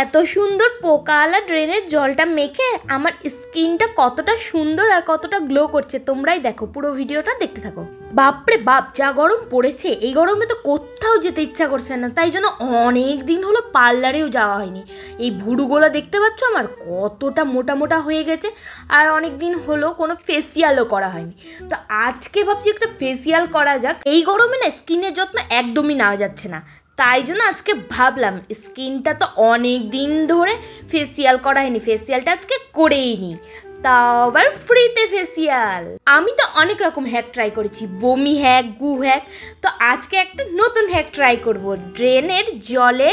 এত সুন্দর পোকাওয়ালা ড্রেনের জলটা মেখে আমার স্কিনটা কতটা সুন্দর আর কতটা গ্লো করছে তোমরাই দেখো, পুরো ভিডিওটা দেখতে থাকো। বাপরে বাপ, যা গরম পড়েছে, এই গরমে তো কোথাও যেতে ইচ্ছা করছে না, তাই জন্য অনেক দিন হলো পার্লারেও যাওয়া হয়নি। এই ভুরুগুলো দেখতে পাচ্ছ আমার কতটা মোটা মোটা হয়ে গেছে, আর অনেক দিন হলো কোনো ফেসিয়ালও করা হয়নি। তো আজকে ভাবছি একটা ফেসিয়াল করা যাক। এই গরমে না স্কিনের যত্ন একদমই নেওয়া যাচ্ছে না, তাই জন্য আজকে ভাবলাম স্কিনটা তো অনেক দিন ধরে ফেসিয়াল করা হয়নি, ফেসিয়ালটা আজকে করেই নিই, তাও আবার ফ্রিতে ফেসিয়াল। আমি তো অনেক রকম হ্যাক ট্রাই করেছি, বমি হ্যাক, গু হ্যাক, তো আজকে একটা নতুন হ্যাক ট্রাই করব, ড্রেনের জলে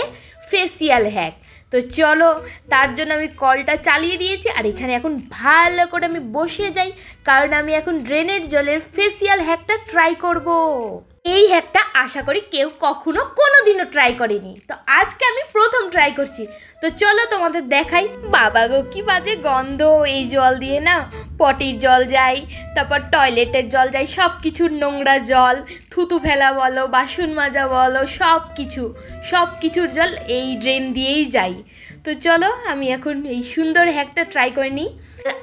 ফেসিয়াল হ্যাক। তো চলো, তার জন্য আমি কলটা চালিয়ে দিয়েছি, আর এখানে এখন ভালো করে আমি বসে যাই, কারণ আমি এখন ড্রেনের জলের ফেসিয়াল হ্যাকটা ট্রাই করব। এই হ্যাকটা আশা করি কেউ কখনো কোনোদিনও ট্রাই করেনি, তো আজকে আমি প্রথম ট্রাই করছি। তো চলো তোমাদের দেখাই। বাবা গো, কি বাজে গন্ধ! এই জল দিয়ে না পটির জল যায়, তারপর টয়লেটের জল যায়, সব কিছুর নোংরা জল, থুতু ফেলা বলো, বাসন মাজা বলো, সব কিছুর জল এই ড্রেন দিয়েই যাই। তো চলো আমি এখন এই সুন্দর হ্যাকটা ট্রাই করে নিই।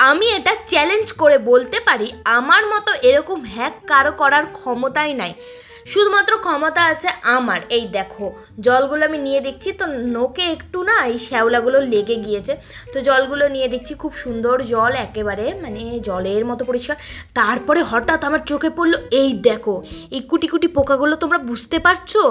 আমি এটা চ্যালেঞ্জ করে বলতে পারি, আমার মতো এরকম হ্যাক কারো করার ক্ষমতাই নাই, শুধুমাত্র ক্ষমতা আছে আমার। এই দেখো জলগুলো আমি নিয়ে দেখছি, তো নোকে একটু না এই শ্যাওলাগুলো লেগে গিয়েছে, তো জলগুলো নিয়ে দেখছি খুব সুন্দর জল, একেবারে মানে জলের মতো পরিষ্কার। তারপরে হঠাৎ আমার চোখে পড়লো, এই দেখো এই কুটি কুটি পোকাগুলো, তোমরা বুঝতে পারছো?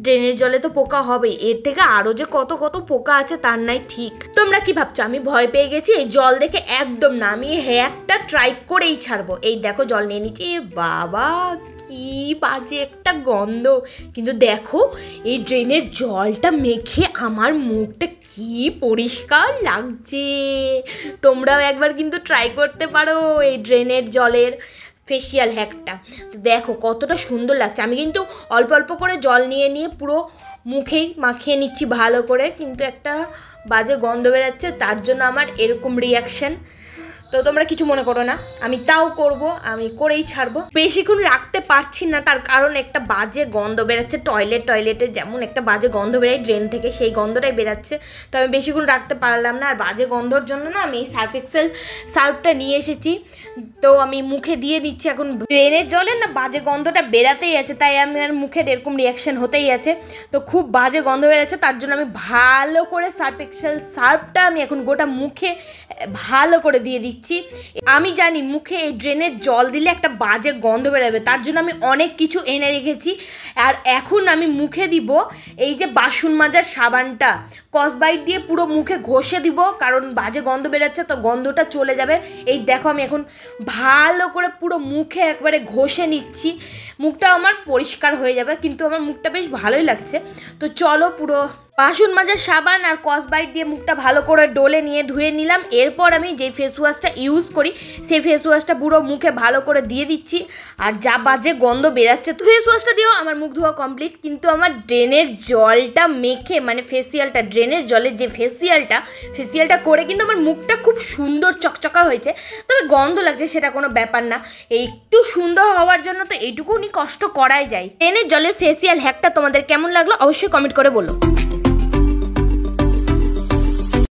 ড্রেনের জলে তো পোকা হবে, এর থেকে আরও যে কত কত পোকা আছে তার নাই ঠিক। তোমরা কি ভাবছো আমি ভয় পেয়ে গেছি? এই জল দেখে একদম না, আমি হ্যাকটা ট্রাই করেই ছাড়বো। এই দেখো জল নিয়ে নিচ্ছি, বাবা কি বাজে একটা গন্ধ, কিন্তু দেখো এই ড্রেনের জলটা মেখে আমার মুখটা কি পরিষ্কার লাগছে। তোমরাও একবার কিন্তু ট্রাই করতে পারো এই ড্রেনের জলের ফেসিয়াল হ্যাকটা। তো দেখো কতটা সুন্দর লাগছে। আমি কিন্তু অল্প অল্প করে জল নিয়ে পুরো মুখেই মাখিয়ে নিচ্ছি ভালো করে, কিন্তু একটা বাজে গন্ধ বেরাচ্ছে, তার জন্য আমার এরকম রিয়াকশান। তো তোমরা কিছু মনে করো না, আমি তাও করব, আমি করেই ছাড়বো। বেশিক্ষণ রাখতে পারছি না, তার কারণ একটা বাজে গন্ধ বেরাচ্ছে, টয়লেটে যেমন একটা বাজে গন্ধ বেরায় ড্রেন থেকে, সেই গন্ধটাই বেরাচ্ছে, তো আমি বেশিক্ষণ রাখতে পারলাম না। আর বাজে গন্ধর জন্য না আমি এই সার্ফ এক্সেল সার্ফটা নিয়ে এসেছি, তো আমি মুখে দিয়ে দিচ্ছি। এখন ড্রেনের জলে না বাজে গন্ধটা বেরাতেই আছে, তাই আমার মুখের এরকম রিয়াকশান হতেই আছে, তো খুব বাজে গন্ধ বেরাচ্ছে, তার জন্য আমি ভালো করে সার্ফ এক্সেল সার্ফটা আমি এখন গোটা মুখে ভালো করে দিয়ে দিচ্ছি। আমি জানি মুখে এই ড্রেনের জল দিলে একটা বাজে গন্ধ বেরোবে, তার জন্য আমি অনেক কিছু এনে রেখেছি। আর এখন আমি মুখে দিব এই যে বাসন মাজার সাবানটা, কসবাইট দিয়ে পুরো মুখে ঘষে দিব, কারণ বাজে গন্ধ বেরোচ্ছে, তো গন্ধটা চলে যাবে। এই দেখো আমি এখন ভালো করে পুরো মুখে একবারে ঘষে নিচ্ছি, মুখটা আমার পরিষ্কার হয়ে যাবে, কিন্তু আমার মুখটা বেশ ভালোই লাগছে। তো চলো, পুরো বাসন মাজার সাবান আর কসবাইট দিয়ে মুখটা ভালো করে ডলে নিয়ে ধুয়ে নিলাম। এরপর আমি যে ফেস ওয়াশটা ইউজ করি সেই ফেস ওয়াশটা পুরো মুখে ভালো করে দিয়ে দিচ্ছি, আর যা বাজে গন্ধ বেরাচ্ছে, তো ফেস ওয়াশটা দিয়েও আমার মুখ ধোয়া কমপ্লিট। কিন্তু আমার ড্রেনের জলটা মেখে, মানে ফেসিয়ালটা, ড্রেনের জলের যে ফেসিয়ালটা করে কিন্তু আমার মুখটা খুব সুন্দর চকচকা হয়েছে, তবে গন্ধ লাগছে সেটা কোনো ব্যাপার না, একটু সুন্দর হওয়ার জন্য তো এইটুকুনি কষ্ট করাই যায়। ড্রেনের জলের ফেসিয়াল হ্যাকটা তোমাদের কেমন লাগলো অবশ্যই কমেন্ট করে বলো।